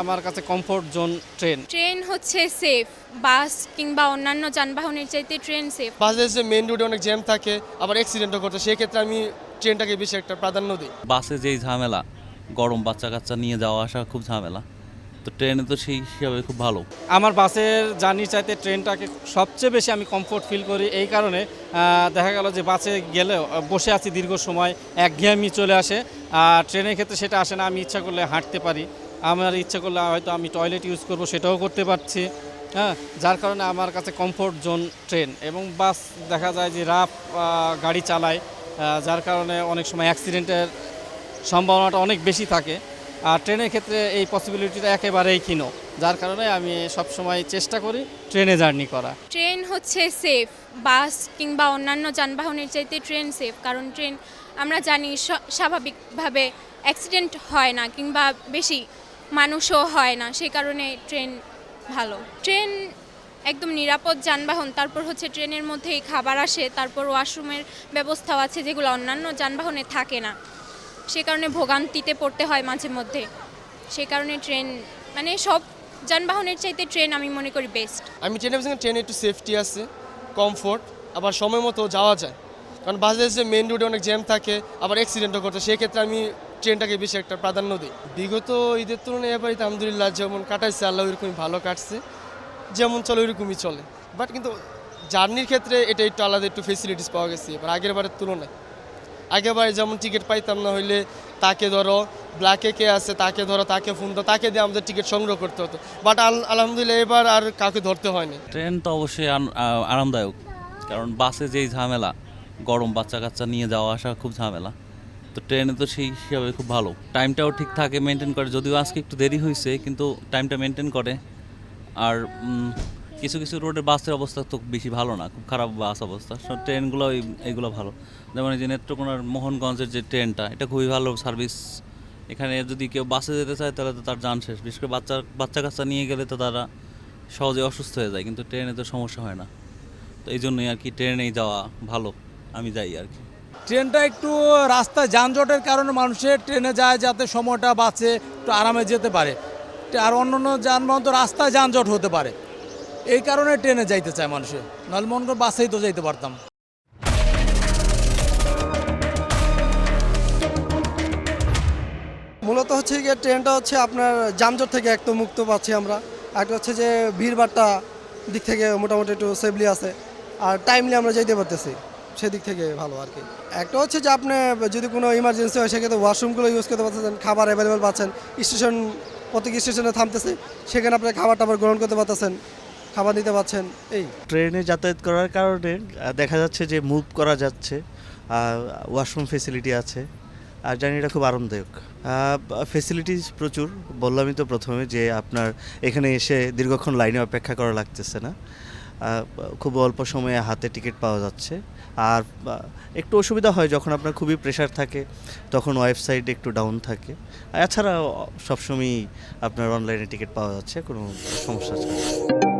আমার কাছে comfort zone train. Train হচ্ছে সেফ, বাস কিংবা অন্যান্য যানবাহনের চাইতে ট্রেন সেফ। বাসে যে মেন রোডে অনেক জ্যাম থাকে, আবার অ্যাক্সিডেন্টও করতে, সেই ক্ষেত্রে আমি ট্রেনটাকে বেশি একটা প্রাধান্য দিই। বাসে যেই ঝামেলা, গরম বাচ্চা কাচ্চা নিয়ে যাওয়া আসা খুব ঝামেলা, তো ট্রেনে তো সেই হিসাবে খুব ভালো। আমার বাসের জার্নি চাইতে ট্রেনটাকে সবচেয়ে বেশি আমি কমফোর্ট ফিল করি। এই কারণে দেখা গেল যে বাসে গেলেও বসে আছি দীর্ঘ সময়, একঘেয়েমি চলে আসে। আর ট্রেনের ক্ষেত্রে সেটা আসে না, আমি ইচ্ছা করলে হাঁটতে পারি, আমার ইচ্ছা করলে হয়তো আমি টয়লেট ইউজ করব, সেটাও করতে পারছি। হ্যাঁ, যার কারণে আমার কাছে কমফোর্ট জোন ট্রেন। এবং বাস দেখা যায় যে রাফ গাড়ি চালায়, যার কারণে অনেক সময় অ্যাক্সিডেন্টের সম্ভাবনাটা অনেক বেশি থাকে। আর ট্রেনের ক্ষেত্রে এই পসিবিলিটিটা একেবারেই ক্ষীণ, যার কারণে আমি সবসময় চেষ্টা করি ট্রেনে জার্নি করা। ট্রেন হচ্ছে সেফ, বাস কিংবা অন্যান্য যানবাহনের চাইতে ট্রেন সেফ। কারণ ট্রেন আমরা জানি স্বাভাবিকভাবে অ্যাক্সিডেন্ট হয় না কিংবা বেশি মানুষও হয় না, সেই কারণে ট্রেন ভালো। ট্রেন একদম নিরাপদ যানবাহন। তারপর হচ্ছে ট্রেনের মধ্যেই খাবার আসে, তারপর ওয়াশরুমের ব্যবস্থাও আছে যেগুলো অন্যান্য যানবাহনে থাকে না, সে কারণে ভোগান্তিতে পড়তে হয় মাঝে মধ্যে। সে কারণে ট্রেন মানে সব যানবাহনের চাইতে ট্রেন আমি মনে করি বেস্ট। আমি ট্রেনে বলছি, ট্রেনে একটু সেফটি আছে, কমফোর্ট, আবার সময় মতো যাওয়া যায়। কারণ বাসে যে মেন রোডে অনেক জ্যাম থাকে, আবার অ্যাক্সিডেন্টও করতে, সেই ক্ষেত্রে আমি ট্রেনটাকে বেশি একটা প্রাধান্য দিই। বিগত ঈদের তুলনায় এবারে আলহামদুলিল্লাহ যেমন কাটাইছে, আল্লাহ ওইরকমই ভালো কাটছে, যেমন চলে ওইরকমই চলে। বাট কিন্তু জার্নির ক্ষেত্রে এটা একটু আলাদা, একটু ফেসিলিটিস পাওয়া গেছে এবার আগের বারের তুলনায়। আগেরবারে যেমন টিকিট পাইতাম না, হইলে তাকে ধরো ব্ল্যাকে কে আছে, তাকে ধরো, তাকে ফোন দাও, তাকে দিয়ে আমাদের টিকিট সংগ্রহ করতে হতো। বাট আলহামদুলিল্লাহ এবার আর কাউকে ধরতে হয়নি। ট্রেন তো অবশ্যই আরামদায়ক, কারণ বাসে যেই ঝামেলা, গরম বাচ্চা কাচ্চা নিয়ে যাওয়া আসা খুব ঝামেলা, তো ট্রেনে তো সেই হিসাবে খুব ভালো। টাইমটাও ঠিক থাকে, মেনটেন করে, যদিও আজকে একটু দেরি হয়েছে কিন্তু টাইমটা মেনটেন করে। আর কিছু কিছু রোডের বাসের অবস্থা তো বেশি ভালো না, খুব খারাপ বাস অবস্থা। সব ট্রেনগুলো এইগুলো ভালো। যেমন এই যে নেত্রকোনার মোহনগঞ্জের যে ট্রেনটা, এটা খুবই ভালো সার্ভিস। এখানে যদি কেউ বাসে যেতে চায় তাহলে তো তার যান শেষ, বিশেষ করে বাচ্চা কাচ্চা নিয়ে গেলে তো তারা সহজে অসুস্থ হয়ে যায়, কিন্তু ট্রেনে তো সমস্যা হয় না। তো এই জন্যই আর কি ট্রেনেই যাওয়া ভালো, আমি যাই আর কি। ট্রেনটা একটু রাস্তায় যানজটের কারণে মানুষের ট্রেনে যায় যাতে সময়টা বাঁচে, একটু আরামে যেতে পারে। আর অন্যান্য যানবাহন তো রাস্তায় যানজট হতে পারে, এই কারণে ট্রেনে যাইতে চায় মানুষে, নাহলে মনে করে বাসেই তো যাইতে পারতাম। মূলত হচ্ছে গিয়ে ট্রেনটা হচ্ছে আপনার যানজট থেকে একটু মুক্ত পাচ্ছি আমরা। একটা হচ্ছে যে ভিড়ভাড়টা দিক থেকে মোটামুটি একটু সেফলি আছে, আর টাইমলি আমরা যেতে পারতেছি, সেদিক থেকে ভালো আর কি। একটা হচ্ছে যে আপনি যদি কোনো ইমার্জেন্সি হয় সেক্ষেত্রে ওয়াশরুমগুলো ইউজ করতে পারতেছেন, খাবার অ্যাভেলেবেল পাচ্ছেন, স্টেশন প্রত্যেক স্টেশনে থামতেছে, সেখানে আপনি খাবার টাবার গ্রহণ করতে পারতেছেন, খাবার নিতে পারছেন। এই ট্রেনে যাতায়াত করার কারণে দেখা যাচ্ছে যে মুভ করা যাচ্ছে, ওয়াশরুম ফেসিলিটি আছে, আর জার্নিটা খুব আরামদায়ক। ফেসিলিটিস প্রচুর, বললামই তো প্রথমে যে আপনার এখানে এসে দীর্ঘক্ষণ লাইনে অপেক্ষা করা লাগতেছে না, খুব অল্প সময়ে হাতে টিকিট পাওয়া যাচ্ছে। আর একটু অসুবিধা হয় যখন আপনার খুবই প্রেশার থাকে, তখন ওয়েবসাইট একটু ডাউন থাকে। এছাড়া সবসময়ই আপনার অনলাইনে টিকিট পাওয়া যাচ্ছে, কোনো সমস্যা ছাড়া।